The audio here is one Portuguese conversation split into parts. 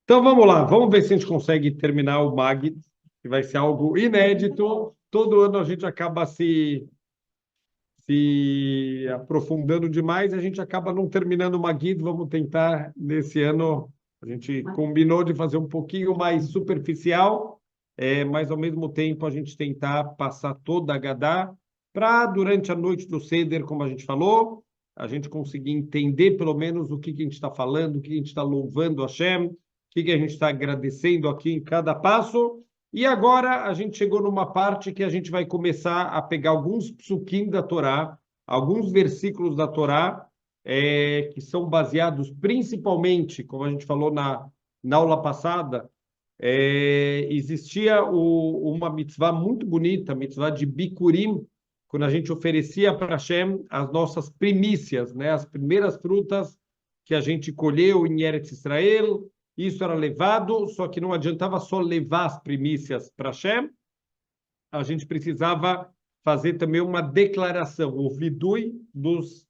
Então vamos lá, vamos ver se a gente consegue terminar o MAG, que vai ser algo inédito. Todo ano a gente acaba se aprofundando demais, a gente acaba não terminando o MAG. Vamos tentar, nesse ano, a gente combinou de fazer um pouquinho mais superficial, mas ao mesmo tempo a gente tentar passar toda a Gadá para, durante a noite do Seder, como a gente falou, a gente conseguir entender pelo menos o que a gente está falando, o que a gente está louvando a Hashem, o que a gente está agradecendo aqui em cada passo. E agora a gente chegou numa parte que a gente vai começar a pegar alguns psukim da Torá, alguns versículos da Torá, que são baseados principalmente, como a gente falou na aula passada, existia uma mitzvah muito bonita, a mitzvah de Bikurim, quando a gente oferecia para Hashem as nossas primícias, né, as primeiras frutas que a gente colheu em Eretz Israel. Isso era levado, só que não adiantava só levar as primícias para Hashem, a gente precisava fazer também uma declaração, o vidui dos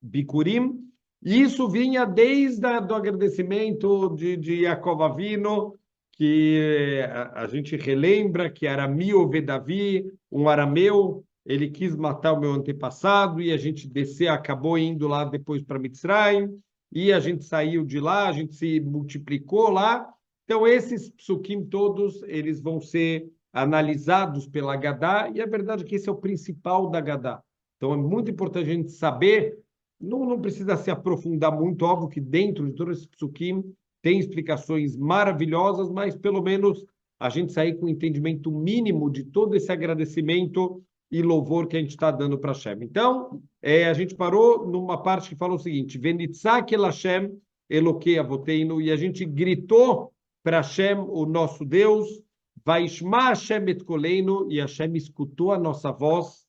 Bikurim. E isso vinha desde o agradecimento de Yaakov Avino, que a gente relembra que Arami Davi, um arameu, ele quis matar o meu antepassado e a gente desceu, acabou indo lá depois para Mitzrayim, e a gente saiu de lá, a gente se multiplicou lá. Então, esses psukim todos, eles vão ser analisados pela Gadá, e a verdade é que esse é o principal da Gadá. Então, é muito importante a gente saber, não precisa se aprofundar muito, óbvio que dentro de todos esses psukim tem explicações maravilhosas, mas pelo menos a gente sair com o entendimento mínimo de todo esse agradecimento e louvor que a gente está dando para Hashem. Então, a gente parou numa parte que fala o seguinte: Venitzak el Hashem Elokei Avoteinu, e a gente gritou para Hashem, o nosso Deus, Vaishma Hashem et koleinu, e Hashem escutou a nossa voz,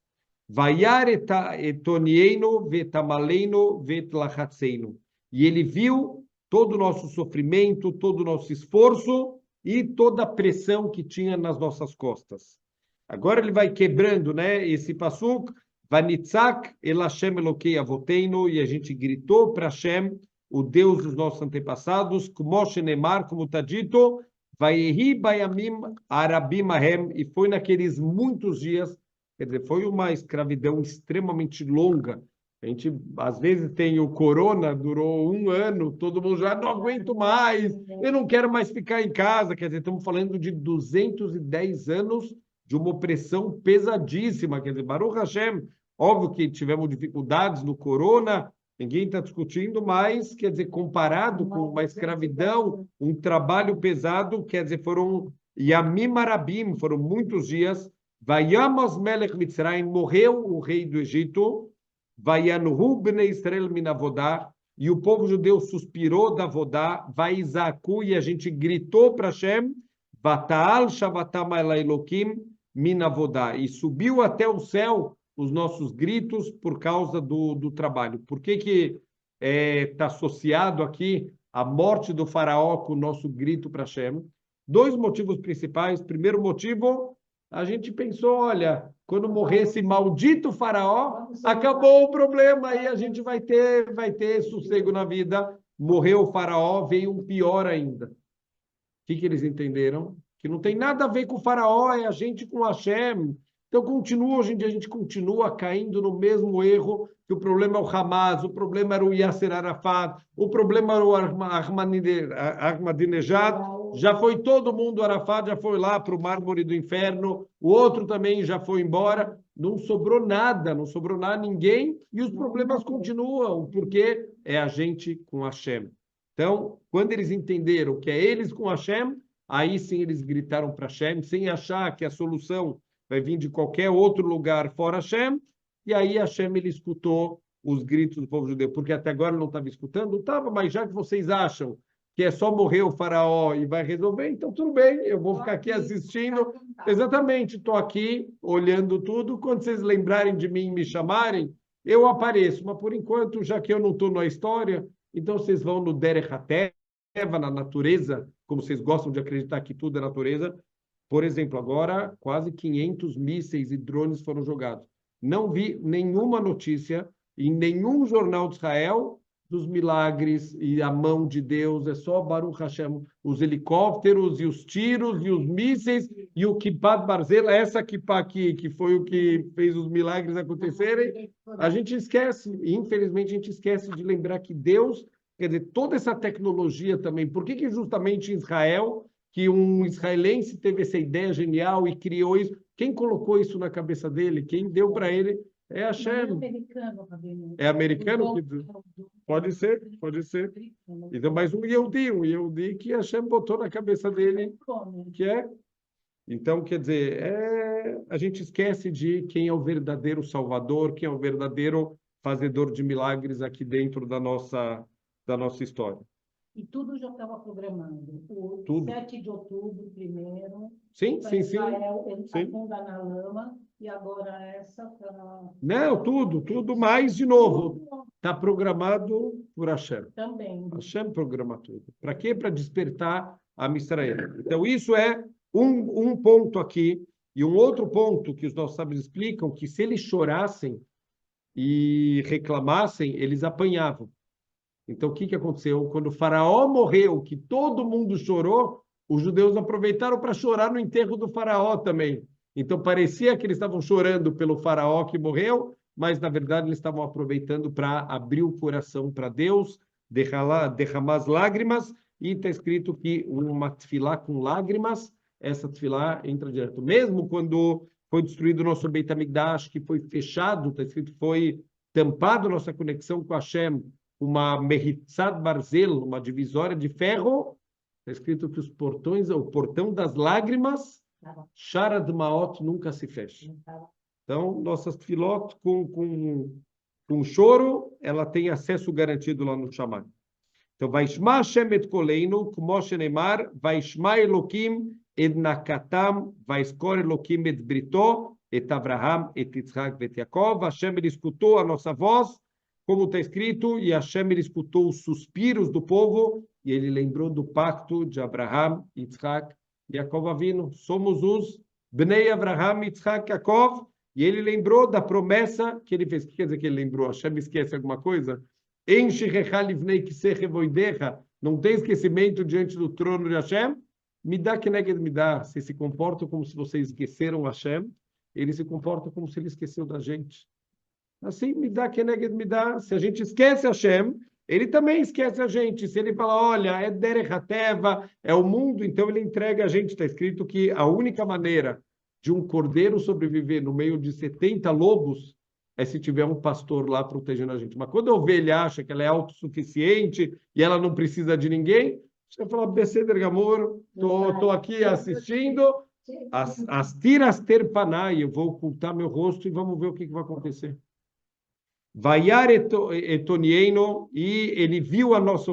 Vayar etonienu vetamaleinu vetlachatzeinu, e ele viu todo o nosso sofrimento, todo o nosso esforço e toda a pressão que tinha nas nossas costas. Agora ele vai quebrando, né, esse passuk, Vanitzak el Hashem Elokei Avoteinu, e a gente gritou para Hashem, o Deus dos nossos antepassados, como Shenemar, como está dito, Vayehi bayamim arabim ahem, e foi naqueles muitos dias, quer dizer, foi uma escravidão extremamente longa. A gente, às vezes, tem o corona, durou um ano, todo mundo já não aguento mais, eu não quero mais ficar em casa. Quer dizer, estamos falando de 210 anos de uma opressão pesadíssima. Quer dizer, Baruch Hashem, óbvio que tivemos dificuldades no corona, ninguém está discutindo, mas, quer dizer, comparado com uma escravidão, um trabalho pesado, quer dizer, foram Yamim Arabim, foram muitos dias. Vayamos Melech Mitzrayim, morreu o rei do Egito, Vayanuhu Bnei Israel Minavodá, e o povo judeu suspirou da Vodá, Vaizaku, e a gente gritou para Hashem, Vataal Shavatam Elokim Minavodá, e subiu até o céu os nossos gritos por causa do trabalho. Por que está associado aqui a morte do faraó com o nosso grito para Hashem? Dois motivos principais. Primeiro motivo, a gente pensou, olha, quando morrer esse maldito faraó, acabou o problema, aí a gente vai ter sossego na vida. Morreu o faraó, veio um pior ainda. O que eles entenderam? Que não tem nada a ver com o faraó, é a gente com Hashem. Então, hoje em dia, a gente continua caindo no mesmo erro, que o problema é o Hamas, o problema era o Yasser Arafat, o problema era o Ahmadinejad, já foi todo mundo, o Arafat já foi lá para o mármore do inferno, o outro também já foi embora, não sobrou nada, ninguém, e os problemas continuam, porque é a gente com Hashem. Então, quando eles entenderam que é eles com Hashem, aí sim eles gritaram para Hashem, sem achar que a solução vai vir de qualquer outro lugar fora Hashem, e aí Hashem ele escutou os gritos do povo judeu, porque até agora não estava escutando, estava, mas já que vocês acham que é só morrer o faraó e vai resolver, então tudo bem, eu vou ficar aqui assistindo. Exatamente, estou aqui olhando tudo, quando vocês lembrarem de mim e me chamarem, eu apareço, mas por enquanto, já que eu não estou na história, então vocês vão no Derech HaTeva, na natureza, como vocês gostam de acreditar que tudo é natureza. Por exemplo, agora quase 500 mísseis e drones foram jogados. Não vi nenhuma notícia em nenhum jornal de Israel dos milagres e a mão de Deus, é só Baruch Hashem, os helicópteros e os tiros e os mísseis e o Kippat Barzel, essa Kippah aqui, que foi o que fez os milagres acontecerem, a gente esquece, infelizmente a gente esquece de lembrar que Deus, quer dizer, toda essa tecnologia também, por que justamente em Israel, que um israelense teve essa ideia genial e criou isso, quem colocou isso na cabeça dele, quem deu para ele, é Hashem. É americano, Rabino. É americano? Pode ser, pode ser. Então, mas um Yehudi que Hashem botou na cabeça dele, que é. Então, quer dizer, a gente esquece de quem é o verdadeiro Salvador, quem é o verdadeiro fazedor de milagres aqui dentro da nossa história. E tudo já estava programado. O Tudo. 7 de outubro, primeiro. Sim, sim, sim. Israel, ele Sim. afunda na lama. E agora essa para... Não, tudo mais de novo. Está programado por Hashem. Também. Hashem programa tudo. Para quê? Para despertar a Israel. Então, isso é um ponto aqui. E um outro ponto que os nossos sábios explicam, que se eles chorassem e reclamassem, eles apanhavam. Então, o que aconteceu? Quando o faraó morreu, que todo mundo chorou, os judeus aproveitaram para chorar no enterro do faraó também. Então, parecia que eles estavam chorando pelo faraó que morreu, mas, na verdade, eles estavam aproveitando para abrir o coração para Deus, derramar as lágrimas, e está escrito que uma tefilá com lágrimas, essa tefilá entra direto. Mesmo quando foi destruído o nosso Beit HaMikdash, que foi fechado, está escrito que foi tampado nossa conexão com Hashem, uma Mehitzat Barzel, uma divisória de ferro, está escrito que os portões, o portão das lágrimas, Shara Dmaot, nunca se fecha. Então, nossas tefilot com choro, ela tem acesso garantido lá no Shammai. Então, Vaishma Hashem et koleinu, como shenemar, Vaishma Elokim et nakatam, Vaiskor Elokim et brito, et Avraham, et Yitzhak, et Yaakov. Hashem, ele escutou a nossa voz, como está escrito, e Hashem, ele escutou os suspiros do povo, e ele lembrou do pacto de Abraham, Yitzhak e Yaakov Avinu. Somos os Bnei Abraham, Yitzhak, Yaakov, e ele lembrou da promessa que ele fez. O que quer dizer que ele lembrou? Hashem esquece alguma coisa? Não tem esquecimento diante do trono de Hashem? Me dá que neged me dá. Se se comportam como se vocês esqueceram Hashem, ele se comporta como se ele esqueceu da gente. Assim, me dá que neged me dá. Se a gente esquece Hashem, ele também esquece a gente. Se ele fala, olha, é Derech HaTeva, é o mundo, então ele entrega a gente. Está escrito que a única maneira de um cordeiro sobreviver no meio de 70 lobos é se tiver um pastor lá protegendo a gente. Mas quando a ovelha acha que ela é autossuficiente e ela não precisa de ninguém, você fala, Beseder Gamor, estou aqui assistindo, as tiras terpanai, eu vou ocultar meu rosto e vamos ver o que vai acontecer. Vaiar etonieno, e ele viu a nossa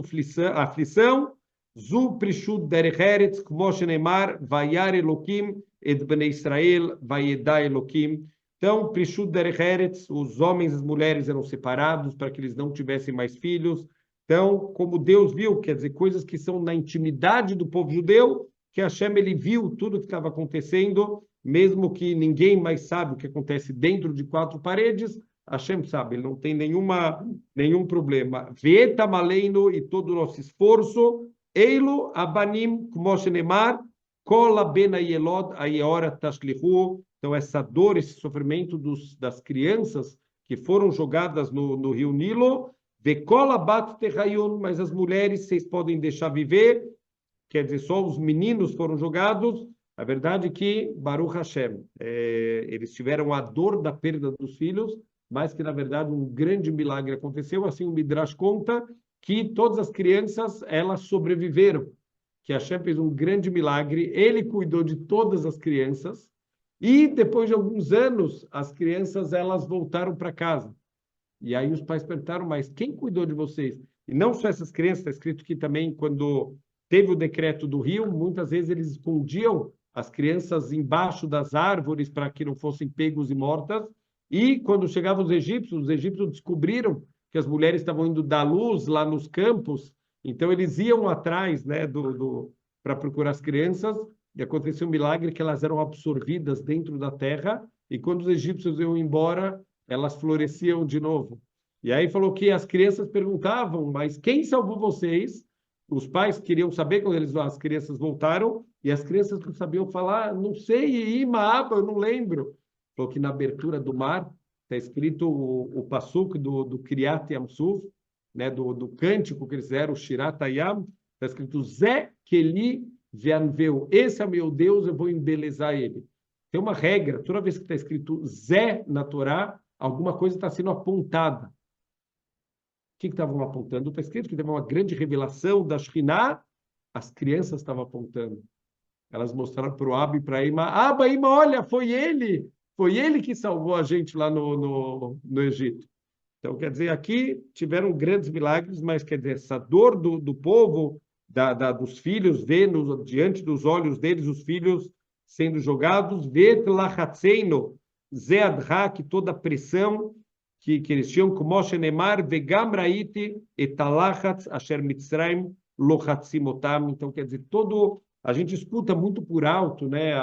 aflição, Zu prishut derech eretz, kmo shenemar, vaiar Elokim et bnei Israel, vaiedá Elokim. Então, prishut derech eretz, os homens e as mulheres eram separados para que eles não tivessem mais filhos. Então, como Deus viu, quer dizer, coisas que são na intimidade do povo judeu, que Hashem, ele viu tudo o que estava acontecendo, mesmo que ninguém mais sabe o que acontece dentro de 4 paredes, Hashem sabe, ele não tem nenhum problema. Veta maleino, e todo o nosso esforço, Eilu abanim, como shenemar, kola bena yelod ayora tashlihu. Então, essa dor, esse sofrimento das crianças que foram jogadas no rio Nilo, vekola bat terrayun, mas as mulheres vocês podem deixar viver, quer dizer, só os meninos foram jogados. A verdade é que, Baruch Hashem, eles tiveram a dor da perda dos filhos, mas que, na verdade, um grande milagre aconteceu. Assim, o Midrash conta que todas as crianças, elas sobreviveram, que Hashem fez um grande milagre, ele cuidou de todas as crianças, e depois de alguns anos, as crianças, elas voltaram para casa. E aí os pais perguntaram, mas quem cuidou de vocês? E não só essas crianças, está escrito que também, quando teve o decreto do rio, muitas vezes eles escondiam as crianças embaixo das árvores para que não fossem pegos e mortas. E quando chegavam os egípcios descobriram que as mulheres estavam indo dar luz lá nos campos, então eles iam atrás, né, para procurar as crianças, e aconteceu um milagre que elas eram absorvidas dentro da terra, e quando os egípcios iam embora, elas floresciam de novo. E aí falou que as crianças perguntavam, mas quem salvou vocês? Os pais queriam saber quando as crianças voltaram, e as crianças não sabiam falar, não sei, Imaaba, eu não lembro. Falou que na abertura do mar está escrito o passuco do Kriyat Yamsuf, né, do cântico que eles fizeram, o Shirat Hayam, está escrito Zé Keli Veanveu. Esse é meu Deus, eu vou embelezar ele. Tem uma regra, toda vez que está escrito Zé na Torá, alguma coisa está sendo apontada. O que estavam apontando? Está escrito que teve uma grande revelação da Shekhinah, as crianças estavam apontando. Elas mostraram para o Abba e para a Ima, Abba, Ima, olha, foi ele que salvou a gente lá no Egito. Então, quer dizer, aqui tiveram grandes milagres, mas, quer dizer, essa dor do povo, dos filhos, vendo diante dos olhos deles os filhos sendo jogados, vet lachatzeino, zeadra, que toda a pressão que eles tinham, como Moshe Nemar, vegam raiti etalachatz asher mitzrayim lochatzimotam. Então, quer dizer, a gente escuta muito por alto, né,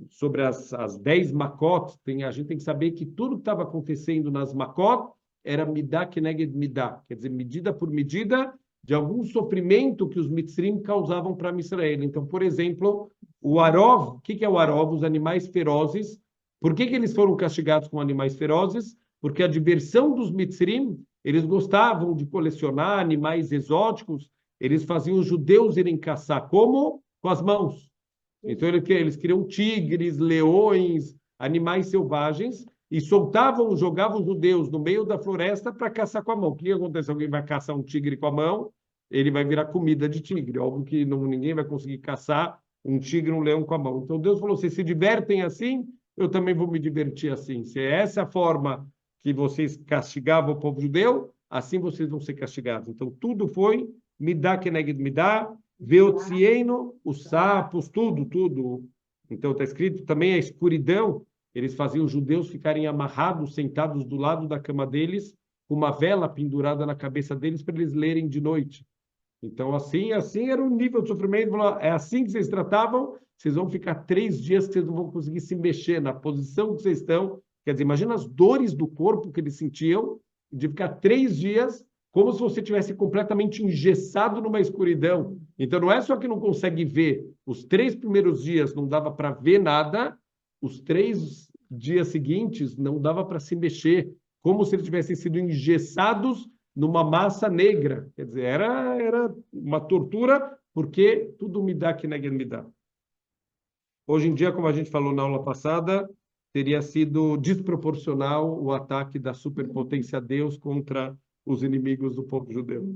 sobre as 10 Makot, a gente tem que saber que tudo que estava acontecendo nas Makot era midá keneged midá, quer dizer, medida por medida de algum sofrimento que os Mitzrim causavam para Israel. Então, por exemplo, o Arov, o que é o Arov? Os animais ferozes. Por que eles foram castigados com animais ferozes? Porque a diversão dos Mitzrim, eles gostavam de colecionar animais exóticos, eles faziam os judeus irem caçar. Como? Com as mãos. Então, eles criam tigres, leões, animais selvagens, e jogavam os judeus no meio da floresta para caçar com a mão. O que acontece? Alguém vai caçar um tigre com a mão, ele vai virar comida de tigre. Óbvio que ninguém vai conseguir caçar um tigre, um leão com a mão. Então, Deus falou, vocês se divertem assim, eu também vou me divertir assim. Se é essa a forma que vocês castigavam o povo judeu, assim vocês vão ser castigados. Então, tudo foi midá keneged midá, veotzieno, os sapos, tudo. Então, está escrito também a escuridão. Eles faziam os judeus ficarem amarrados, sentados do lado da cama deles, com uma vela pendurada na cabeça deles para eles lerem de noite. Então, assim era o nível de sofrimento. É assim que vocês tratavam, vocês vão ficar 3 dias que vocês não vão conseguir se mexer na posição que vocês estão. Quer dizer, imagina as dores do corpo que eles sentiam de ficar 3 dias como se você tivesse completamente engessado numa escuridão. Então, não é só que não consegue ver. Os 3 primeiros dias não dava para ver nada, os 3 dias seguintes não dava para se mexer, como se eles tivessem sido engessados numa massa negra. Quer dizer, era uma tortura, porque tudo me dá que ninguém me dá. Hoje em dia, como a gente falou na aula passada, teria sido desproporcional o ataque da superpotência Deus contra os inimigos do povo judeu.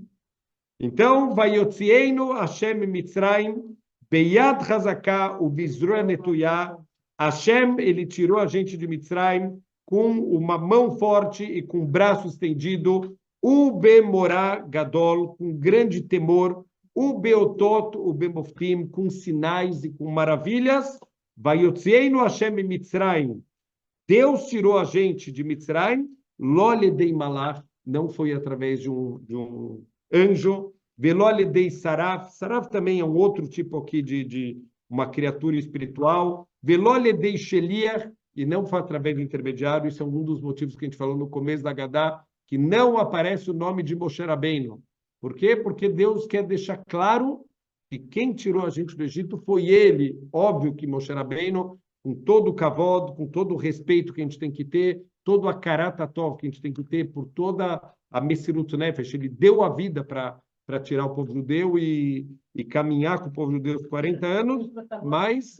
Então, Vayotzienu Hashem Mitzrayim, Beyad Hazaká, o Bizrua Netuyá, Hashem, ele tirou a gente de Mitzrayim com uma mão forte e com um braço estendido, o Bemorá Gadol, com grande temor, o Beotot, o Bemoftim, com sinais e com maravilhas, Vayotzienu Hashem Mitzrayim, Deus tirou a gente de Mitzrayim, Lole Dei Malach, não foi através de um anjo, Velole Dei Saraf, Saraf também é um outro tipo aqui de uma criatura espiritual, Velole Dei Sheliach, e não foi através do intermediário, isso é um dos motivos que a gente falou no começo da Gadá, que não aparece o nome de Moshe Rabbeinu. Por quê? Porque Deus quer deixar claro que quem tirou a gente do Egito foi ele. Óbvio que Moshe Rabbeinu, com todo o kavod, com todo o respeito que a gente tem que ter, todo a karatatov que a gente tem que ter por toda a Messirut Nefesh, ele deu a vida para tirar o povo judeu e caminhar com o povo judeu por 40 anos, mas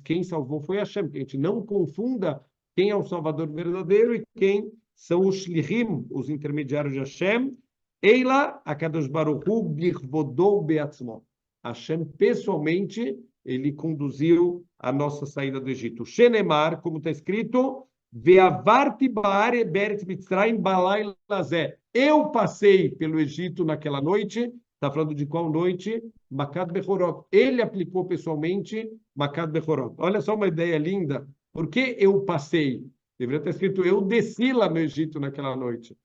quem salvou foi Hashem, que a gente não confunda quem é o Salvador verdadeiro e quem são os Shlichim, os intermediários de Hashem. Eila Akadosh Baruch Hu birvodou beatzmo. Hashem, pessoalmente, ele conduziu a nossa saída do Egito. Shenemar, como está escrito, Veavarti Baare Beret Mitzrayim Balai Lazé. Eu passei pelo Egito naquela noite. Está falando de qual noite? Makat Bechorot. Ele aplicou pessoalmente Makat Bechorot. Olha só uma ideia linda. Por que eu passei? Deveria estar escrito, eu desci lá no Egito naquela noite.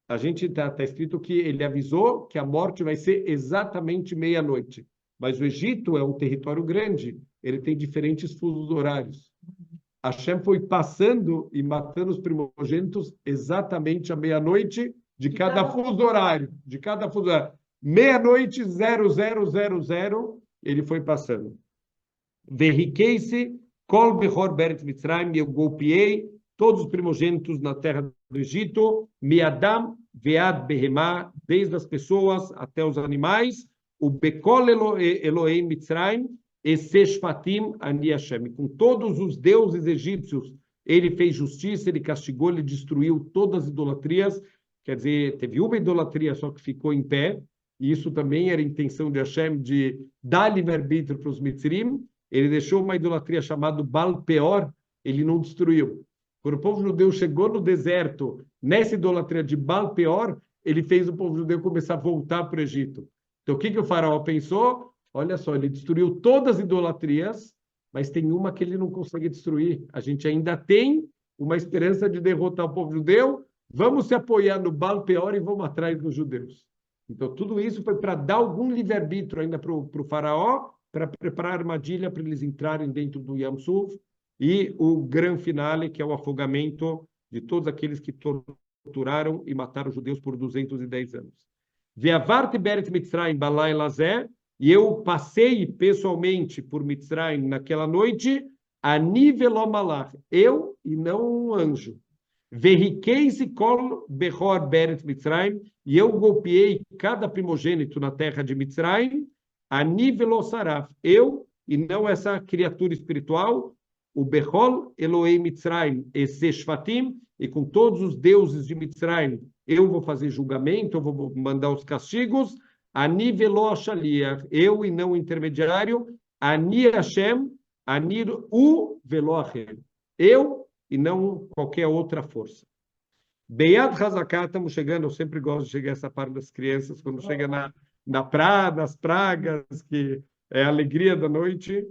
A gente está escrito que ele avisou que a morte vai ser exatamente meia-noite. Mas o Egito é um território grande. Ele tem diferentes fusos horários. Hashem foi passando e matando os primogênitos exatamente à meia-noite de cada fuso horário. De cada fuso horário. Meia-noite, 0000, ele foi passando. Verriquei-se, kol bechor beret Mitzrayim, eu golpeei todos os primogênitos na terra do Egito, miadam vead behemá, desde as pessoas até os animais, o bekol Elohim Mitzrayim, e seshfatim ani Hashem. Com todos os deuses egípcios, ele fez justiça, ele castigou, ele destruiu todas as idolatrias. Quer dizer, teve uma idolatria só que ficou em pé, e isso também era a intenção de Hashem de dar livre-arbítrio para os Mitzrim. Ele deixou uma idolatria chamada Baal Peor, ele não destruiu. Quando o povo judeu chegou no deserto, nessa idolatria de Baal Peor, ele fez o povo judeu começar a voltar para o Egito. Então, o que o faraó pensou? Olha só, ele destruiu todas as idolatrias, mas tem uma que ele não consegue destruir. A gente ainda tem uma esperança de derrotar o povo judeu. Vamos se apoiar no Baal Peor e vamos atrás dos judeus. Então, tudo isso foi para dar algum livre-arbítrio ainda para o faraó, para preparar a armadilha para eles entrarem dentro do Yam Suf, e o grande finale, que é o afogamento de todos aqueles que torturaram e mataram os judeus por 210 anos. Ve'avarti beret Mitzrayim balai lazé, e eu passei pessoalmente por Mitzrayim naquela noite, ani velo malach, eu e não um anjo. Verriquei-se kol bechor beret Mitzrayim, e eu golpeei cada primogênito na terra de Mitzrayim, ani velo saraf, eu e não essa criatura espiritual, o Bechol Elohim Mitzrayim e Seshfatim, e com todos os deuses de Mitzrayim, eu vou fazer julgamento, eu vou mandar os castigos, ani velo ashaliach, eu e não o intermediário, ani Hashem, ani u velo achem, eu e não qualquer outra força. Beyad Hazaká, estamos chegando, eu sempre gosto de chegar a essa parte das crianças, quando chega nas pragas, que é a alegria da noite.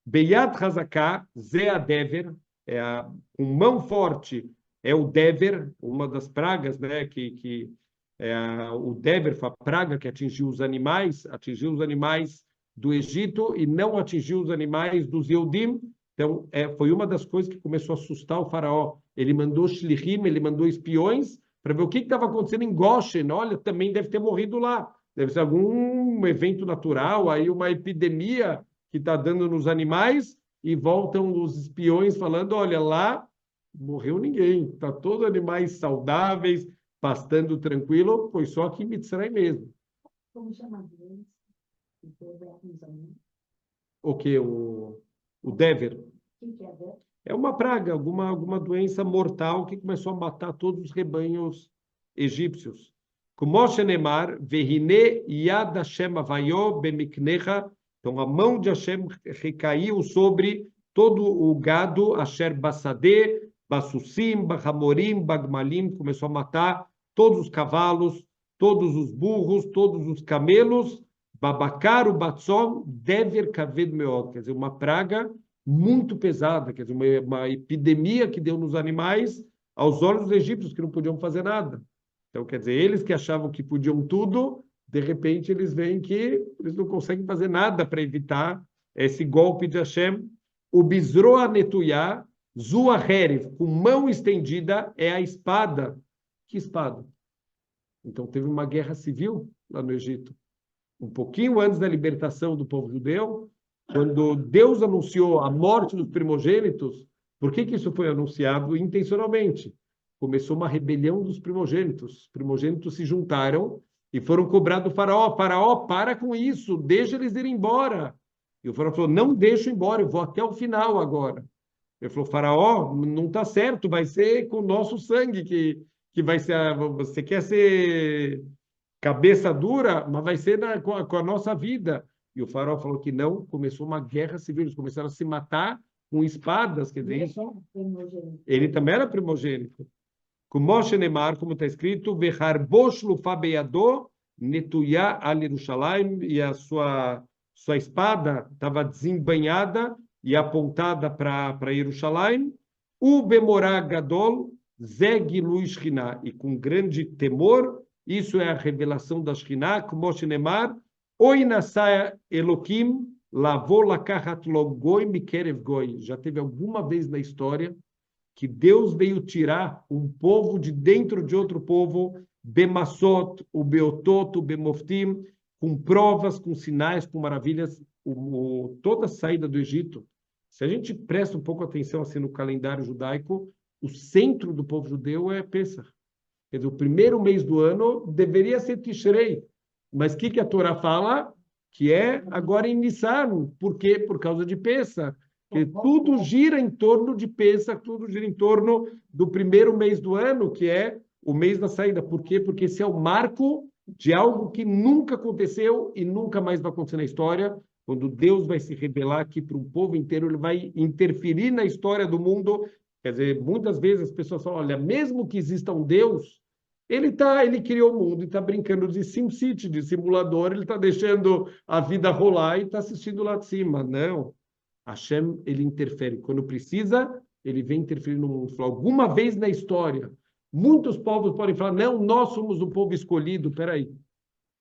Beyad Hazaká, Zé Dever, com mão forte, é o Dever, uma das pragas, né, que o Dever foi a praga que atingiu os animais do Egito e não atingiu os animais dos Yehudim. Então, foi uma das coisas que começou a assustar o faraó. Ele mandou shlichim, ele mandou espiões para ver o que estava acontecendo em Goshen. Olha, também deve ter morrido lá. Deve ser algum evento natural, aí uma epidemia que está dando nos animais, e voltam os espiões falando, olha, lá morreu ninguém, está todos animais saudáveis, pastando tranquilo, foi só aqui em Mitzrayim mesmo. Como chama deles? O que? O Dever. O que é Dever? É uma praga, alguma doença mortal que começou a matar todos os rebanhos egípcios. Como Shenemar, Vehine Yad Hashem Avayo Bemiknecha. Então, a mão de Hashem recaiu sobre todo o gado, Asher Bassadeh, Bassussim, Bahamorim, Bagmalim, começou a matar todos os cavalos, todos os burros, todos os camelos, Babacar, o Batsom, Dever Kaved Meod, quer dizer, uma praga muito pesada, quer dizer, uma epidemia que deu nos animais aos olhos dos egípcios, que não podiam fazer nada. Então, quer dizer, eles que achavam que podiam tudo, de repente eles veem que eles não conseguem fazer nada para evitar esse golpe de Hashem. O Bizroa Netuyá, Zua Herif, com mão estendida, é a espada. Que espada? Então, teve uma guerra civil lá no Egito. Um pouquinho antes da libertação do povo judeu, quando Deus anunciou a morte dos primogênitos, por que isso foi anunciado intencionalmente? Começou uma rebelião dos primogênitos. Os primogênitos se juntaram e foram cobrar do faraó. Faraó, para com isso, deixa eles irem embora. E o faraó falou, não deixo embora, eu vou até o final agora. Ele falou, faraó, não está certo, vai ser com o nosso sangue que vai ser... Você quer ser cabeça dura, mas vai ser com a nossa vida. E o faraó falou que não, começou uma guerra civil, eles começaram a se matar com espadas, quer dizer, ele também era primogênito. Com Moshe Nemar, como está escrito, Vecharbosh Lufabeyado Netuyá al Yerushalayim, e a sua espada estava desembanhada e apontada para Yerushalayim. O Bemorá Gadol Zeg Lu Shchiná, e com grande temor, isso é a revelação da Shchiná, com Moshe Nemar, Oi Nassai Eloquim Lavou lakahat lo goi mikerev goi. Já teve alguma vez na história que Deus veio tirar um povo de dentro de outro povo, bemassot, o beotot, o bemoftim, com provas, com sinais, com maravilhas, toda a saída do Egito. Se a gente presta um pouco atenção assim no calendário judaico, o centro do povo judeu é Pêssar. Quer dizer, o primeiro mês do ano deveria ser Tishrei. Mas o que a Torá fala? Que é agora em Nissan. Por quê? Por causa de Pêssar. Que tudo gira em torno de Pêssar, tudo gira em torno do primeiro mês do ano, que é o mês da saída. Por quê? Porque esse é o marco de algo que nunca aconteceu e nunca mais vai acontecer na história. Quando Deus vai se revelar aqui para um povo inteiro, ele vai interferir na história do mundo. Quer dizer, muitas vezes as pessoas falam, olha, mesmo que exista um Deus, ele criou o mundo e está brincando de SimCity, de simulador, ele está deixando a vida rolar e está assistindo lá de cima. Não. Hashem, ele interfere. Quando precisa, ele vem interferir no mundo. Alguma vez na história, muitos povos podem falar, não, nós somos o povo escolhido. Peraí,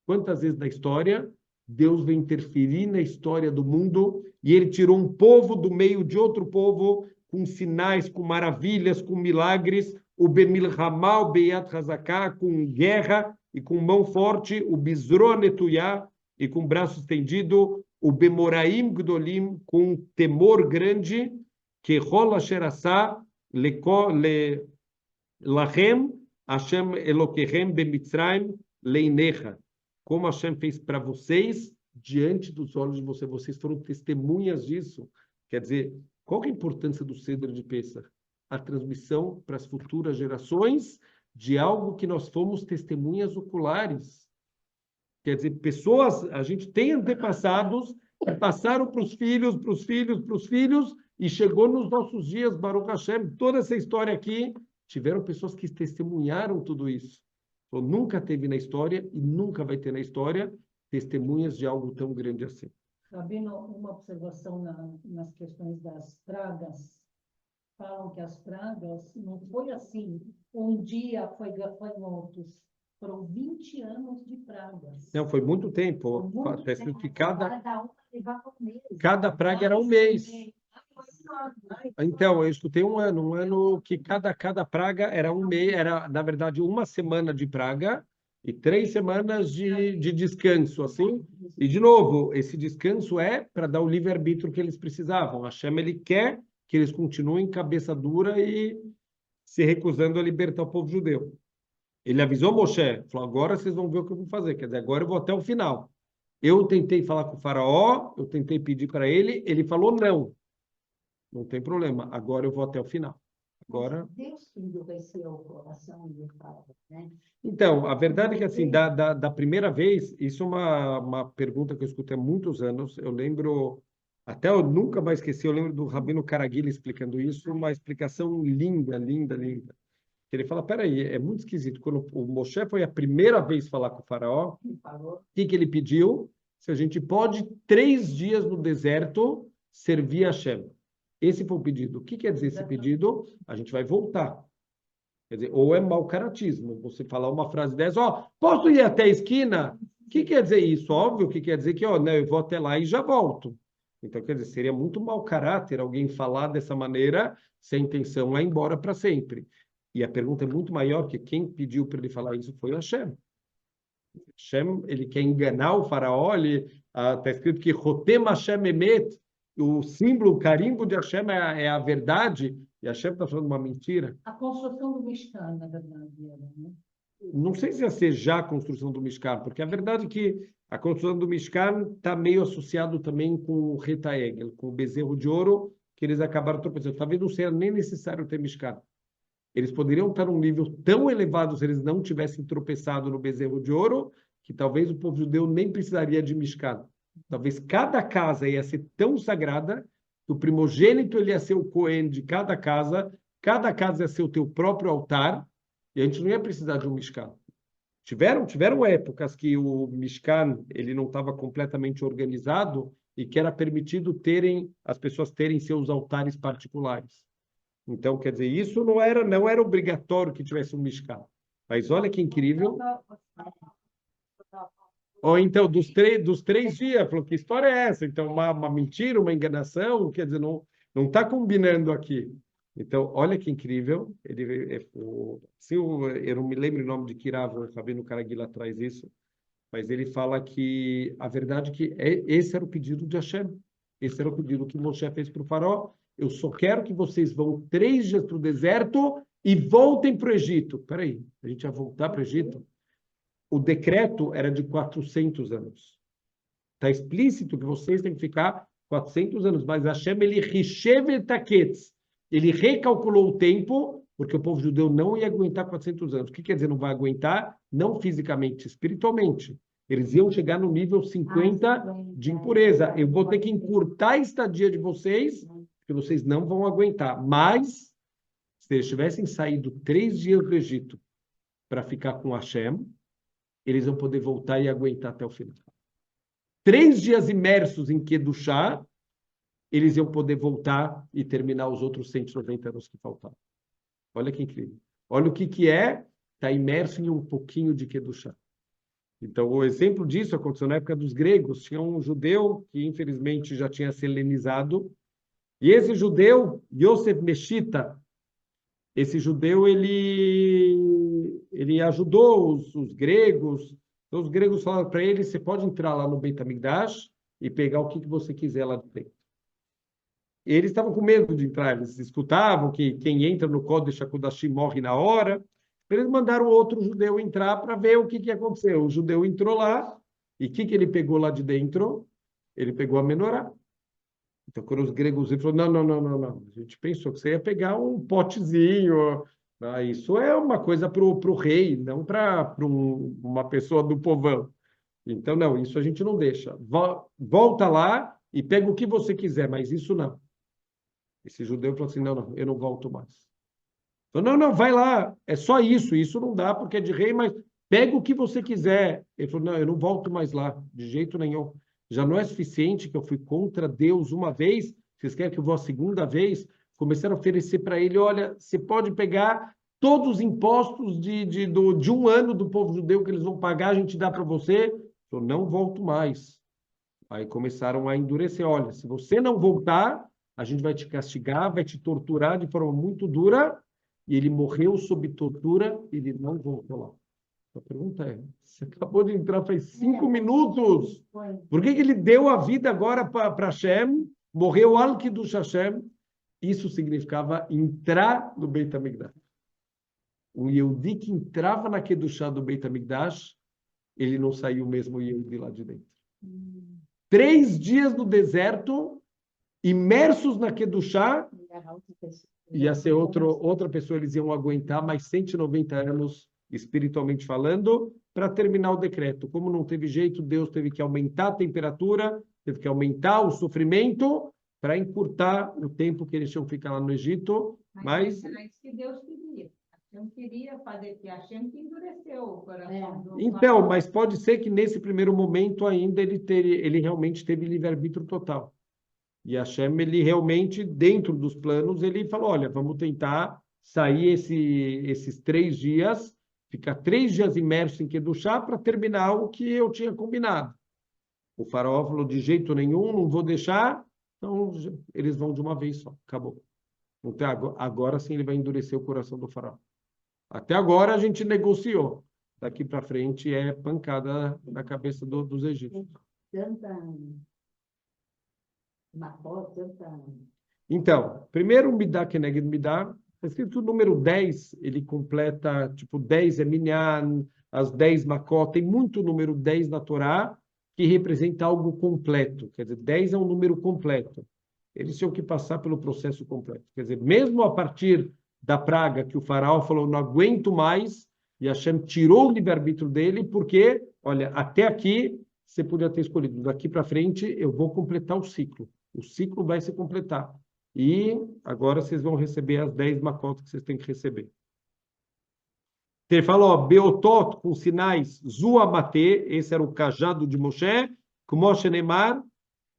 quantas vezes na história Deus vem interferir na história do mundo e ele tirou um povo do meio de outro povo com sinais, com maravilhas, com milagres, o Bemilhamá, o Beyat Hazaká, com guerra e com mão forte, o Bizro Netuyá, e com braço estendido, o Bemoraim Gdolim, com temor grande, que rola Sherassá, Lachem, Hashem Elokechem Bemitzrayim, Leinecha. Como Hashem fez para vocês, diante dos olhos de vocês. Vocês foram testemunhas disso. Quer dizer, qual que é a importância do Seder de Pêssar? A transmissão para as futuras gerações de algo que nós fomos testemunhas oculares. Quer dizer, pessoas, a gente tem antepassados que passaram para os filhos, para os filhos, para os filhos, e chegou nos nossos dias, Baruch Hashem, toda essa história aqui, tiveram pessoas que testemunharam tudo isso. Então, nunca teve na história e nunca vai ter na história testemunhas de algo tão grande assim. Rabino, uma observação nas questões das pragas. Falam que as pragas não foi assim, um dia foi gafanhotos. Foram 20 anos de pragas. Não, foi muito tempo. Está escrito que cada praga era um mês. Então, eu escutei um ano que cada praga era um mês, era, na verdade, uma semana de praga e 3 semanas de descanso, assim. E, de novo, esse descanso é para dar o livre-arbítrio que eles precisavam. Hashem, ele quer que eles continuem cabeça dura e se recusando a libertar o povo judeu. Ele avisou Moshe, falou, agora vocês vão ver o que eu vou fazer. Quer dizer, agora eu vou até o final. Eu tentei falar com o faraó, eu tentei pedir para ele falou não. Não tem problema, agora eu vou até o final. Agora... Deus que endureceu o coração do faraó, né? Então, a verdade é que, assim, da primeira vez, isso é uma pergunta que eu escutei há muitos anos. Eu lembro, até eu nunca mais esqueci, eu lembro do Rabino Caraguila explicando isso, uma explicação linda, linda, linda. Ele fala, peraí, é muito esquisito. Quando o Moshe foi a primeira vez falar com o faraó, o que ele pediu? Se a gente pode 3 dias no deserto servir a Hashem. Esse foi o pedido. O que quer dizer esse pedido? A gente vai voltar. Quer dizer, ou é mau caratismo. Você falar uma frase dessa, ó, posso ir até a esquina? O que quer dizer isso? Óbvio que quer dizer que, ó, não, eu vou até lá e já volto. Então, quer dizer, seria muito mau caráter alguém falar dessa maneira, sem intenção, é ir embora para sempre. E a pergunta é muito maior, que quem pediu para ele falar isso foi Hashem. Hashem, ele quer enganar o faraó, está escrito que Rotem Hashem Emet, o símbolo, o carimbo de Hashem é a verdade, e Hashem está falando uma mentira. A construção do Mishkan, na verdade, era, né? Não sei se ia ser já a construção do Mishkan, porque a verdade é que a construção do Mishkan está meio associado também com o Reta Egel, com o bezerro de ouro, que eles acabaram tropeçando. Talvez não seja nem necessário ter Mishkan. Eles poderiam estar num nível tão elevado se eles não tivessem tropeçado no bezerro de ouro, que talvez o povo judeu nem precisaria de Mishkan. Talvez cada casa ia ser tão sagrada que o primogênito ele ia ser o Cohen de cada casa ia ser o teu próprio altar, e a gente não ia precisar de um Mishkan. Tiveram épocas que o Mishkan ele não estava completamente organizado e que era permitido as pessoas terem seus altares particulares. Então, quer dizer, isso não era obrigatório que tivesse um Mishkan. Mas olha que incrível. Ou então, dos três dias, falou, que história é essa? Então, uma mentira, uma enganação, quer dizer, não está combinando aqui. Então, olha que incrível. Eu não me lembro o nome de que Rav, o Rabino Caraguila traz isso, mas ele fala que a verdade é que esse era o pedido de Hashem. Esse era o pedido que Moshe fez para o faraó. Eu só quero que vocês vão 3 dias para o deserto e voltem para o Egito. Espera aí, a gente vai voltar para o Egito? O decreto era de 400 anos. Está explícito que vocês têm que ficar 400 anos. Mas Hashem, ele ele recalculou o tempo, porque o povo judeu não ia aguentar 400 anos. O que quer dizer não vai aguentar? Não fisicamente, espiritualmente. Eles iam chegar no nível 50 de impureza. Eu vou ter que encurtar a estadia de vocês, porque vocês não vão aguentar. Mas, se eles tivessem saído 3 dias do Egito para ficar com Hashem, eles vão poder voltar e aguentar até o final. 3 dias imersos em Kedushá, eles iam poder voltar e terminar os outros 190 anos que faltavam. Olha que incrível. Olha o que é estar imerso em um pouquinho de Kedushá. Então, o exemplo disso aconteceu na época dos gregos. Tinha um judeu que, infelizmente, já tinha se helenizado. E esse judeu, Yosef Meshita, esse judeu, ele ajudou os gregos. Então, os gregos falaram para ele, você pode entrar lá no Beit HaMikdash e pegar o que você quiser lá dentro. Eles estavam com medo de entrar, eles escutavam que quem entra no Kodesh HaKodashim morre na hora. Eles mandaram outro judeu entrar para ver o que aconteceu. O judeu entrou lá, e o que ele pegou lá de dentro? Ele pegou a menorá. Então, quando os gregos falaram, não. A gente pensou que você ia pegar um potezinho. Isso é uma coisa para o rei, não para uma pessoa do povão. Então, não, isso a gente não deixa. Volta lá e pega o que você quiser, mas isso não. Esse judeu falou assim, não, eu não volto mais. Falou, não, vai lá, é só isso não dá porque é de rei, mas pega o que você quiser. Ele falou, não, eu não volto mais lá, de jeito nenhum. Já não é suficiente que eu fui contra Deus uma vez, vocês querem que eu vou a segunda vez? Começaram a oferecer para ele, olha, você pode pegar todos os impostos de um ano do povo judeu que eles vão pagar, a gente dá para você. Ele falou, não volto mais. Aí começaram a endurecer, olha, se você não voltar, a gente vai te castigar, vai te torturar de forma muito dura, e ele morreu sob tortura, e ele não voltou lá. A pergunta é, você acabou de entrar faz 5 minutos, por que ele deu a vida agora para Hashem, morreu al-Kiddush Hashem? Isso significava entrar no Beit HaMikdash. O Yehudi que entrava na Kedushá do Beit HaMikdash, ele não saiu mesmo o Yehudi lá de dentro. 3 dias no deserto, imersos na Kedushá, ia ser outra pessoa, eles iam aguentar mais 190 anos, espiritualmente falando, para terminar o decreto. Como não teve jeito, Deus teve que aumentar a temperatura, teve que aumentar o sofrimento, para encurtar o tempo que eles tinham que ficar lá no Egito. Mas era isso que Deus queria. Hashem queria fazer que Hashem que endureceu o coração do então, mas pode ser que nesse primeiro momento ainda ele realmente teve livre-arbítrio total. E Hashem, ele realmente, dentro dos planos, ele falou, olha, vamos tentar sair esses 3 dias, ficar 3 dias imerso em Kedushá para terminar o que eu tinha combinado. O faraó falou, de jeito nenhum, não vou deixar, então eles vão de uma vez só, acabou. Então, agora sim ele vai endurecer o coração do faraó. Até agora a gente negociou. Daqui para frente é pancada na cabeça dos egípcios. Então, primeiro Midá Keneged Midá, está escrito o número 10, ele completa, tipo, 10 é Minyan, as 10 Makot, tem muito número 10 na Torá, que representa algo completo, quer dizer, 10 é um número completo. Eles tinham que passar pelo processo completo. Quer dizer, mesmo a partir da praga que o faraó falou, não aguento mais, e Hashem tirou o livre-arbítrio dele, porque, olha, até aqui você podia ter escolhido, daqui para frente eu vou completar o ciclo. O ciclo vai se completar. E agora vocês vão receber as 10 macotas que vocês têm que receber. Ele fala, ó, Beotot, com sinais, Zuamate, esse era o cajado de Moshe, Moshe Neymar,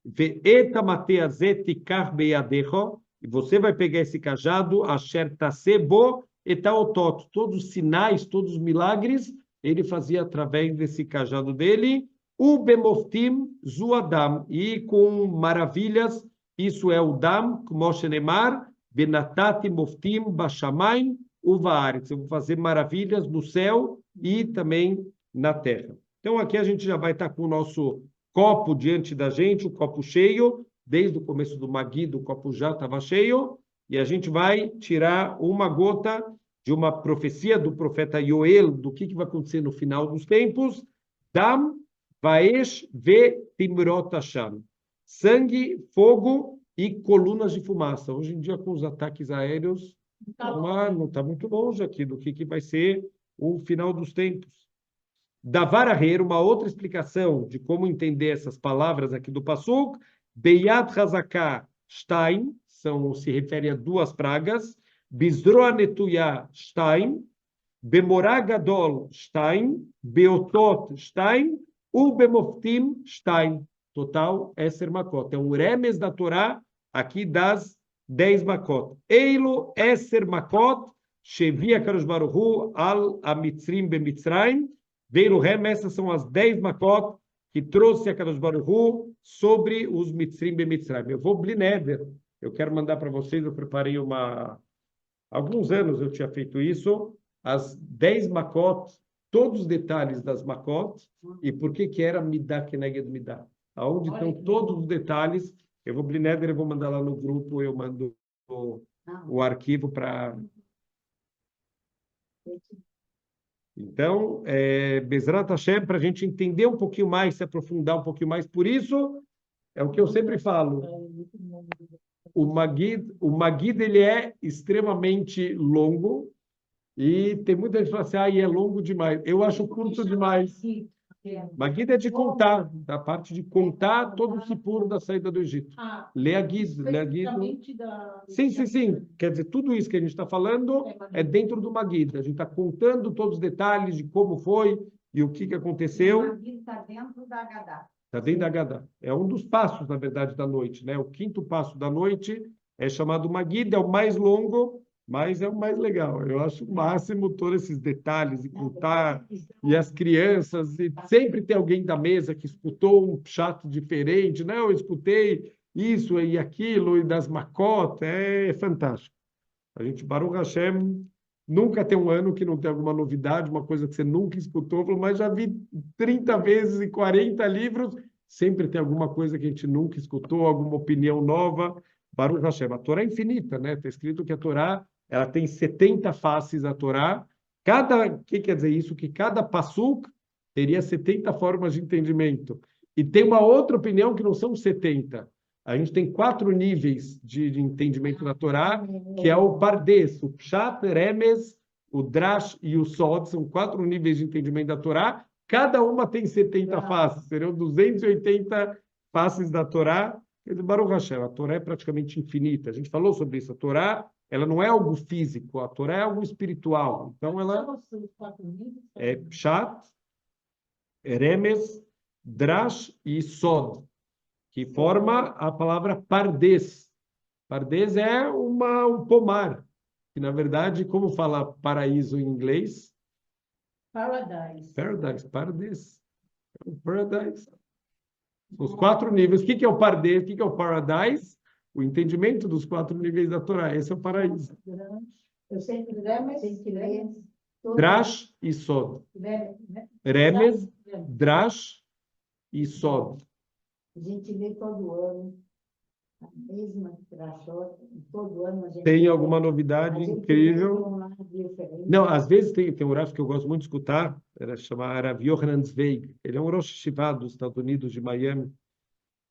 Ve'eta Mate Azet Tikar Beyadecho, e você vai pegar esse cajado, Asher Tasebo, Etaotot, todos os sinais, todos os milagres, ele fazia através desse cajado dele, O bemoftim zuadam, e com maravilhas, isso é o dam, como Shenemar, benatati moftim bashamayim uvaaretz. Eu vou fazer maravilhas no céu e também na terra. Então, aqui a gente já vai estar com o nosso copo diante da gente, o copo cheio. Desde o começo do Magid, o copo já estava cheio. E a gente vai tirar uma gota de uma profecia do profeta Yoel, do que vai acontecer no final dos tempos. Dam vaesh ve timrot Hashem. Sangue, fogo e colunas de fumaça. Hoje em dia, com os ataques aéreos, não está muito longe aqui do que vai ser o final dos tempos. Davar Aher, uma outra explicação de como entender essas palavras aqui do Pasuk, Beyat Hazaká Stein, se refere a duas pragas, Bizroa Netuya Stein, Bemorá Gadol Stein, Beotot Stein, Ubemoftim Stein. Total, Esser Makot. É um remes da Torá aqui das 10 Makot. Eilo Esser Makot, Shevia Kadosh Baruch Hu al Amitzrim Bemitzrayim. Veio essas são as 10 Makot que trouxe a Kadosh Baruch Hu sobre os Mitzrim Bemitzrayim. Eu vou Blineder. Eu quero mandar para vocês, eu preparei alguns anos eu tinha feito isso, as 10 Makot, todos os detalhes das Makot, e por que era Midah Keneged Midah. Aonde estão todos os detalhes, eu vou Blineder, eu vou mandar lá no grupo, eu mando o arquivo para... Então, Bezrat Hashem, para a gente entender um pouquinho mais, se aprofundar um pouquinho mais, por isso, é o que eu sempre falo. O Magid ele é extremamente longo e tem muita gente que fala assim, é longo demais. Eu acho curto demais. Magid é de contar, da parte de contar todo o Kippur da saída do Egito. Leagid. Sim. Quer dizer, tudo isso que a gente está falando é dentro do Magid. A gente está contando todos os detalhes de como foi e o que aconteceu. O Magid está dentro da Haggadah. Está dentro da Haggadah. É um dos passos, na verdade, da noite, né? O quinto passo da noite é chamado Magid, é o mais longo, mas é o mais legal. Eu acho o máximo todos esses detalhes e contar, e as crianças, e sempre tem alguém da mesa que escutou um chato diferente. Não, eu escutei isso e aquilo, e das Makot, é fantástico. A gente, Baruch Hashem, nunca tem um ano que não tem alguma novidade, uma coisa que você nunca escutou, mas já vi 30 vezes e 40 livros, sempre tem alguma coisa que a gente nunca escutou, alguma opinião nova. Baruch Hashem, a Torá é infinita, né? Está escrito que a Torá, ela tem 70 faces, a Torá. O que quer dizer isso? Que cada passuk teria 70 formas de entendimento. E tem uma outra opinião que não são 70. A gente tem 4 níveis de entendimento da Torá, que é o Pardes, o Pshat, Remes, o Drash e o Sod, são 4 níveis de entendimento da Torá. Cada uma tem 70 faces, seriam 280 faces da Torá. Baruch Hashem, a Torá é praticamente infinita. A gente falou sobre isso. A Torá, ela não é algo físico, a Torá é algo espiritual. Então, ela é Pshat, Remes, Drash e Sod, que forma a palavra Pardes. Pardes é um pomar, que na verdade, como fala paraíso em inglês? Paradise. Pardes. Paradise. Os 4 níveis. O que é o Pardes? O que é o Paradise? O entendimento dos 4 níveis da Torá. Esse é o paraíso. Eu sei que Remes, Drash e Sod. Remes, Drash e Sod. A gente lê todo ano a mesma Drashot, todo ano a gente tem alguma novidade incrível. Não, às vezes tem um Rav que eu gosto muito de escutar, era Rav Yohanan Zweig. Ele é um Rosh Yeshiva dos Estados Unidos, de Miami.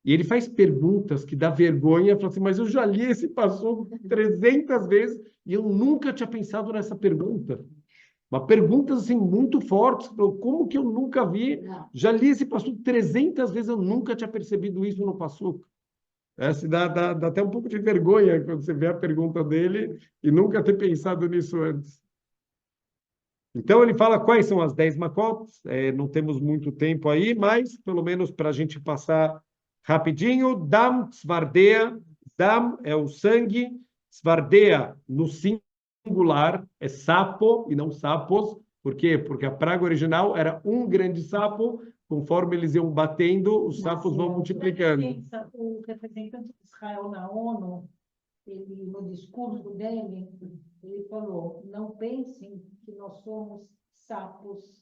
E ele faz perguntas que dá vergonha. Fala assim, mas eu já li esse passo 300 vezes e eu nunca tinha pensado nessa pergunta. Uma pergunta assim, muito forte. Como que eu nunca vi? Já li esse passo 300 vezes, eu nunca tinha percebido isso no passo. Dá até um pouco de vergonha quando você vê a pergunta dele e nunca ter pensado nisso antes. Então, ele fala quais são as 10 Makot. Não temos muito tempo aí, mas pelo menos para a gente passar rapidinho. Dam, Tzvardea. Dam é o sangue. Tzvardea, no singular, é sapo e não sapos. Por quê? Porque a praga original era um grande sapo. conforme eles iam batendo, os sapos vão multiplicando. O representante de Israel na ONU, ele, no discurso dele, ele falou: não pensem que nós somos sapos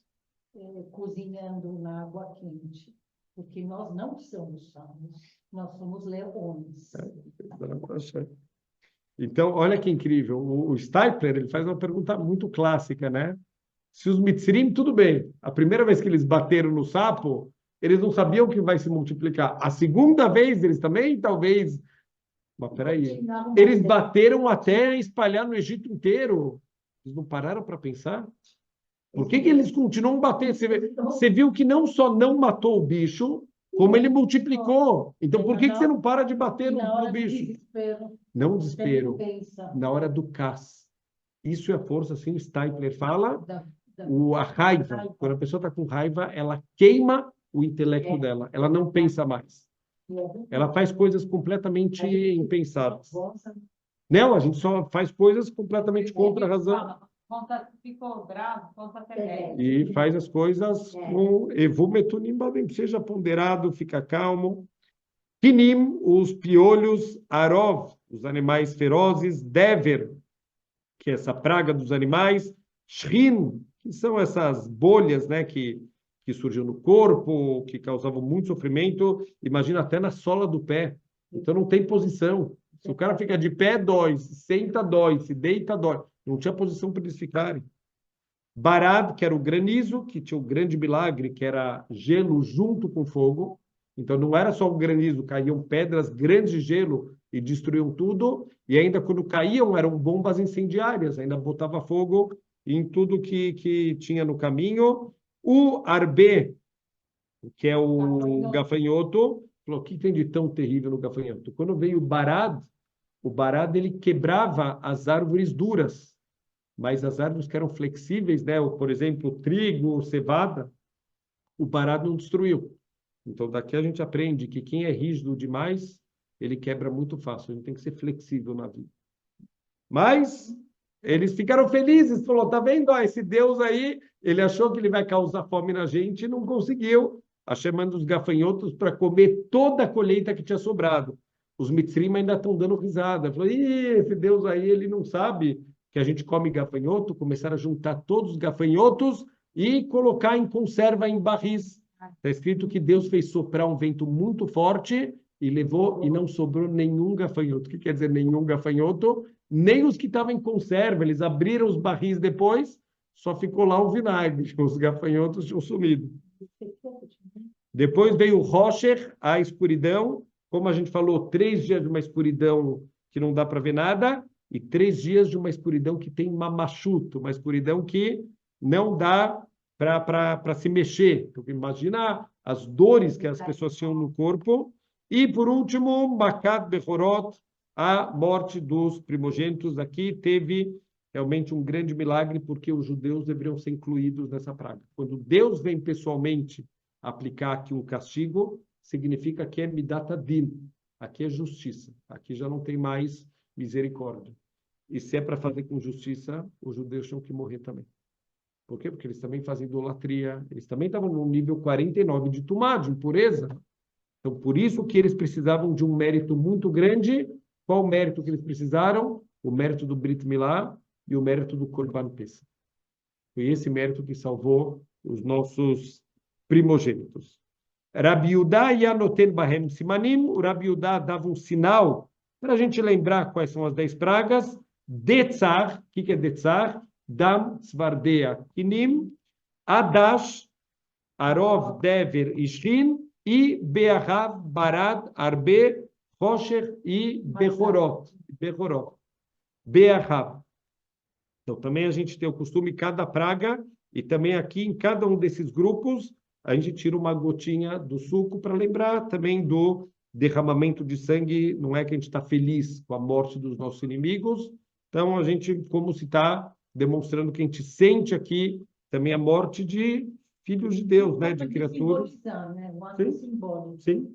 cozinhando na água quente, porque nós não somos sapos, nós somos leões. Então, olha que incrível. O Stipler, ele faz uma pergunta muito clássica, né? Se os Mitzrim, tudo bem. A primeira vez que eles bateram no sapo, eles não sabiam que vai se multiplicar. A segunda vez, eles também, talvez... Mas peraí. Eles bateram até espalhar no Egito inteiro. Eles não pararam para pensar? Por que eles continuam batendo? Você viu que não só não matou o bicho, como ele multiplicou. Então, por que você não para de bater no bicho? Não desespero. Na hora do caça. Isso é a força, assim, o Stipler fala, a raiva. Quando a pessoa está com raiva, ela queima o intelecto dela. Ela não pensa mais. Ela faz coisas completamente impensadas. Não, a gente só faz coisas completamente contra a razão. Ficou bravo, conta até E faz as coisas com evumetunim, seja ponderado, fica calmo. Pinim, os piolhos, arov, os animais ferozes, dever, que é essa praga dos animais, shrin, que são essas bolhas, né, que surgiam no corpo, que causavam muito sofrimento, imagina até na sola do pé. Então não tem posição. Se o cara fica de pé, dói, se senta, dói, se deita, dói. Não tinha posição para eles ficarem. Barad, que era o granizo, que tinha o grande milagre, que era gelo junto com fogo. Então não era só o granizo, caíam pedras grandes de gelo e destruíam tudo. E ainda quando caíam, eram bombas incendiárias, ainda botava fogo em tudo que tinha no caminho. O Arbe, que é o gafanhoto, falou: o que tem de tão terrível no gafanhoto? Quando veio o Barad ele quebrava as árvores duras, mas as árvores que eram flexíveis, né? Por exemplo, trigo, cevada, o Barad não destruiu. Então, daqui a gente aprende que quem é rígido demais, ele quebra muito fácil. A gente tem que ser flexível na vida. Mas eles ficaram felizes. Falou: tá vendo? Ó, esse Deus aí, ele achou que ele vai causar fome na gente e não conseguiu. Chamando os gafanhotos para comer toda a colheita que tinha sobrado. Os mitzrim ainda estão dando risada. Falou: esse Deus aí, ele não sabe que a gente come gafanhoto. Começaram a juntar todos os gafanhotos e colocar em conserva em barris. Está escrito que Deus fez soprar um vento muito forte e levou e não sobrou nenhum gafanhoto. O que quer dizer nenhum gafanhoto? Nem os que estavam em conserva. Eles abriram os barris depois, só ficou lá o vinagre. Os gafanhotos tinham sumido. Depois veio o Rocher, a escuridão. Como a gente falou, 3 dias de uma escuridão que não dá para ver nada e 3 dias de uma escuridão que tem mamachuto, uma escuridão que não dá para se mexer. Então, imagina as dores que as pessoas tinham no corpo. E, por último, Makat Bechorot, a morte dos primogênitos. Aqui teve realmente um grande milagre, porque os judeus deveriam ser incluídos nessa praga. Quando Deus vem pessoalmente aplicar aqui um castigo, significa que é Midat Adin. Aqui é justiça. Aqui já não tem mais misericórdia. E se é para fazer com justiça, os judeus tinham que morrer também. Por quê? Porque eles também fazem idolatria. Eles também estavam no nível 49 de tumá, de impureza. Então, por isso que eles precisavam de um mérito muito grande. Qual o mérito que eles precisaram? O mérito do Brit Milá e o mérito do Korban Pesach. Foi esse mérito que salvou os nossos primogênitos. Rabi Yudá Yanoten Bahem Simanim. O Rabi Yudá dava um sinal para a gente lembrar quais são as 10 pragas. Detzar. O que é Detzar? Dam, Svardea, Kinim, Adash, Arov, Dever e Shin, e Beahav, Barad, Arbe, Rocher e Bechorot. Beahav. Então, também a gente tem o costume, cada praga, e também aqui em cada um desses grupos, a gente tira uma gotinha do suco para lembrar também do derramamento de sangue. Não é que a gente está feliz com a morte dos nossos inimigos. Então, a gente, como se está demonstrando que a gente sente aqui também a morte de filhos de Deus, né, de criaturas. Né? Um ato simbólico. Sim.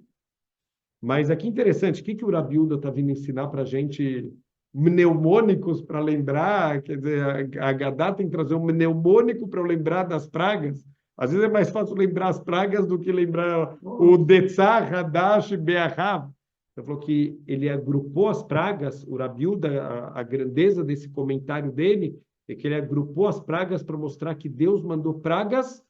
Mas aqui interessante, o que o Rabi Uda está vindo ensinar para a gente mnemônicos para lembrar? Quer dizer, a Gadá tem que trazer um mnemônico para eu lembrar das pragas. Às vezes é mais fácil lembrar as pragas do que lembrar o Detzar, Hadash, Be'ahav. Ele falou que ele agrupou as pragas, o Rabiuda, a grandeza desse comentário dele, é que ele agrupou as pragas para mostrar que Deus mandou pragas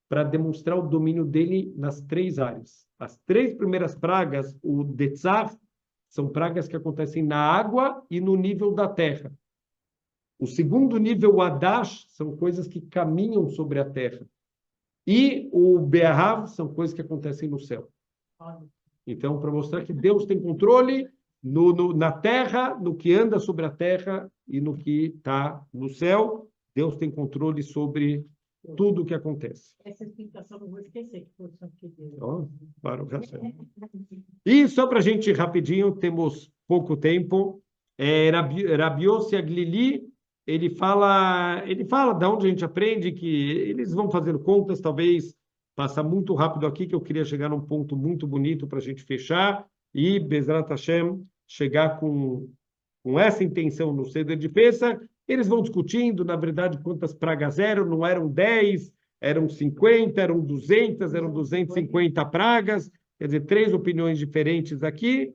para demonstrar o domínio dele nas 3 áreas. As 3 primeiras pragas, o Detzar, são pragas que acontecem na água e no nível da terra. O segundo nível, o Hadash, são coisas que caminham sobre a terra. E o Be'ahav são coisas que acontecem no céu. Então, para mostrar que Deus tem controle na terra, no que anda sobre a terra e no que está no céu, Deus tem controle sobre tudo o que acontece. Essa explicação eu vou esquecer, que foi só que deu. Ó, para o café. E só para a gente rapidinho, temos pouco tempo. Rabi Yossi Aglili, ele fala de onde a gente aprende que eles vão fazendo contas, talvez passar muito rápido aqui, que eu queria chegar num ponto muito bonito para a gente fechar e, Bezrat Hashem, chegar com essa intenção no Seder de Pesach. Eles vão discutindo, na verdade, quantas pragas eram, não eram 10, eram 50, eram 200, eram 250 pragas, quer dizer, 3 opiniões diferentes aqui,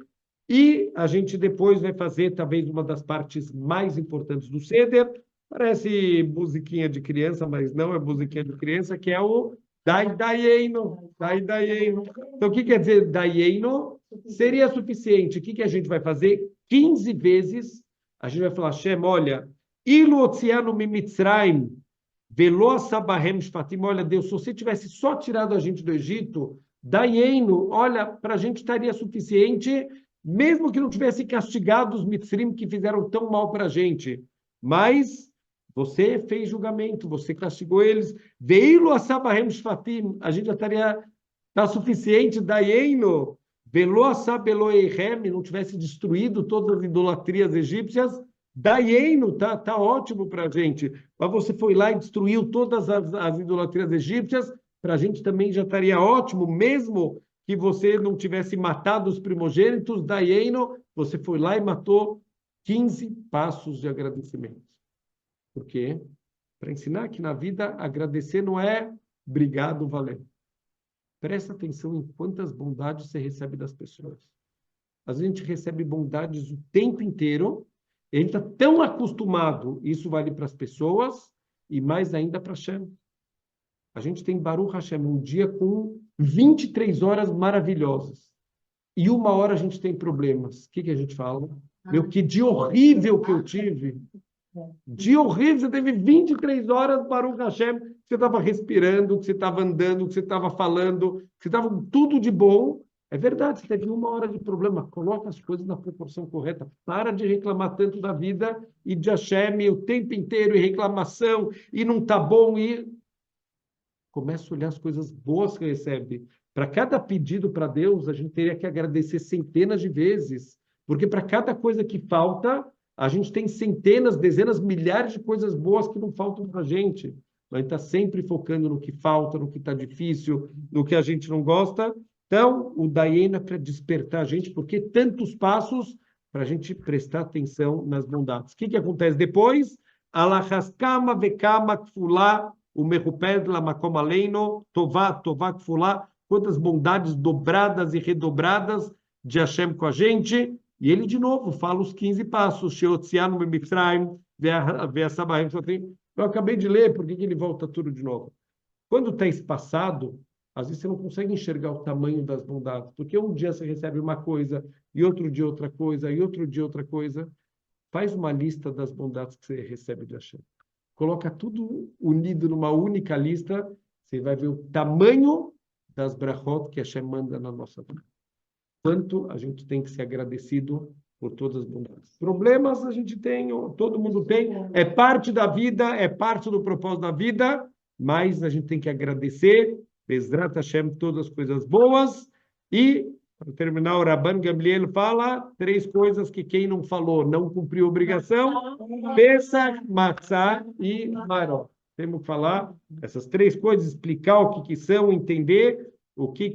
e a gente depois vai fazer, talvez, uma das partes mais importantes do Seder, parece musiquinha de criança, mas não é musiquinha de criança, que é o Daidayeino. Então, o que quer dizer Dayeino? Seria suficiente. O que a gente vai fazer? 15 vezes, a gente vai falar, Hashem, olha, Ilu Otzianu Mimitzraim, Velo Sabahem Shfatim, olha, Deus, se você tivesse só tirado a gente do Egito, Dayeino, olha, para a gente estaria suficiente, mesmo que não tivesse castigado os Mitzrim que fizeram tão mal para a gente. Mas você fez julgamento, você castigou eles. Veilo Asabahem Shfatim, a gente já estaria suficiente, Dayeino, Velo Asabeloeihem, não tivesse destruído todas as idolatrias egípcias, Dayeino, tá ótimo para a gente. Mas você foi lá e destruiu todas as idolatrias egípcias, para a gente também já estaria ótimo, mesmo que você não tivesse matado os primogênitos, Dayeino, você foi lá e matou 15 passos de agradecimento. Por quê? Para ensinar que na vida agradecer não é obrigado, valeu. Presta atenção em quantas bondades você recebe das pessoas. Às vezes a gente recebe bondades o tempo inteiro, e a gente está tão acostumado, isso vale para as pessoas, e mais ainda para Hashem. A gente tem Baruch Hashem, um dia com 23 horas maravilhosas. E 1 hora a gente tem problemas. O que a gente fala? Meu, que dia horrível que eu tive. Dia horrível, você teve 23 horas, Baruch Hashem, que você estava respirando, que você estava andando, que você estava falando, que você estava tudo de bom. É verdade, você teve 1 hora de problema. Coloca as coisas na proporção correta. Para de reclamar tanto da vida e de Hashem o tempo inteiro, e reclamação, e não está bom, e começa a olhar as coisas boas que recebe. Para cada pedido para Deus, a gente teria que agradecer centenas de vezes, porque para cada coisa que falta, a gente tem centenas, dezenas, milhares de coisas boas que não faltam para a gente. A gente está sempre focando no que falta, no que está difícil, no que a gente não gosta. Então, o Dayen é para despertar a gente, porque tantos passos para a gente prestar atenção nas bondades. O que acontece depois? Alachaskama vekama kfulá o meruped lamakom aleino tová kfulá. Quantas bondades dobradas e redobradas de Hashem com a gente. E ele, de novo, fala os 15 passos. Sheotzianu Mimitzraim, Ve'asabahem Shfatim. Eu acabei de ler, por que ele volta tudo de novo? Quando está espaçado, às vezes você não consegue enxergar o tamanho das bondades, porque um dia você recebe uma coisa, e outro dia outra coisa, e outro dia outra coisa. Faz uma lista das bondades que você recebe de Hashem. Coloca tudo unido numa única lista, você vai ver o tamanho das brachot que Hashem manda na nossa vida. Quanto a gente tem que ser agradecido por todas as bondades. Problemas a gente tem, todo mundo tem, é parte da vida, é parte do propósito da vida, mas a gente tem que agradecer, Bezrat Hashem, todas as coisas boas. E, para terminar, o Rabban Gamliel fala 3 coisas que quem não falou não cumpriu a obrigação: Pesach, Matzah e Maror. Temos que falar essas 3 coisas, explicar o que são, entender o que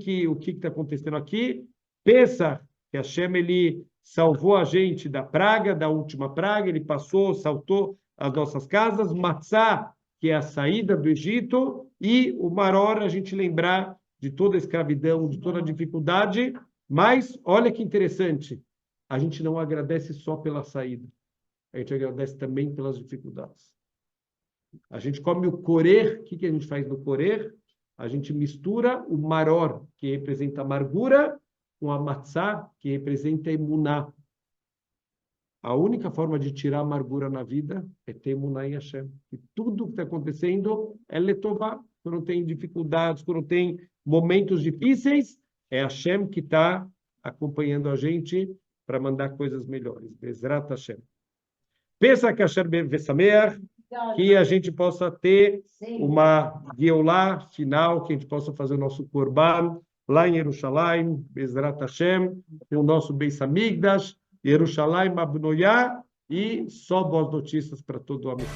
está acontecendo aqui. Pesach, que Hashem ele salvou a gente da praga, da última praga, ele passou, saltou as nossas casas. Matzah, que é a saída do Egito, E o Maror, a gente lembrar de toda a escravidão, de toda a dificuldade, mas olha que interessante, a gente não agradece só pela saída, a gente agradece também pelas dificuldades. A gente come o corer, o que a gente faz no corer? A gente mistura o maror, que representa amargura, com a matzá, que representa emuná. A única forma de tirar a amargura na vida é ter emuná em Hashem. E tudo que está acontecendo é letová. Quando tem dificuldades, quando tem momentos difíceis, é Hashem que está acompanhando a gente para mandar coisas melhores. Bezrat Hashem. Pensa que Hashem Besameach, que a gente possa ter uma Geulah final, que a gente possa fazer o nosso Korban lá em Jerusalém, Bezrat Hashem, o nosso Beis Hamikdash, Jerusalém, Abnoyá, e só boas notícias para todo o homem.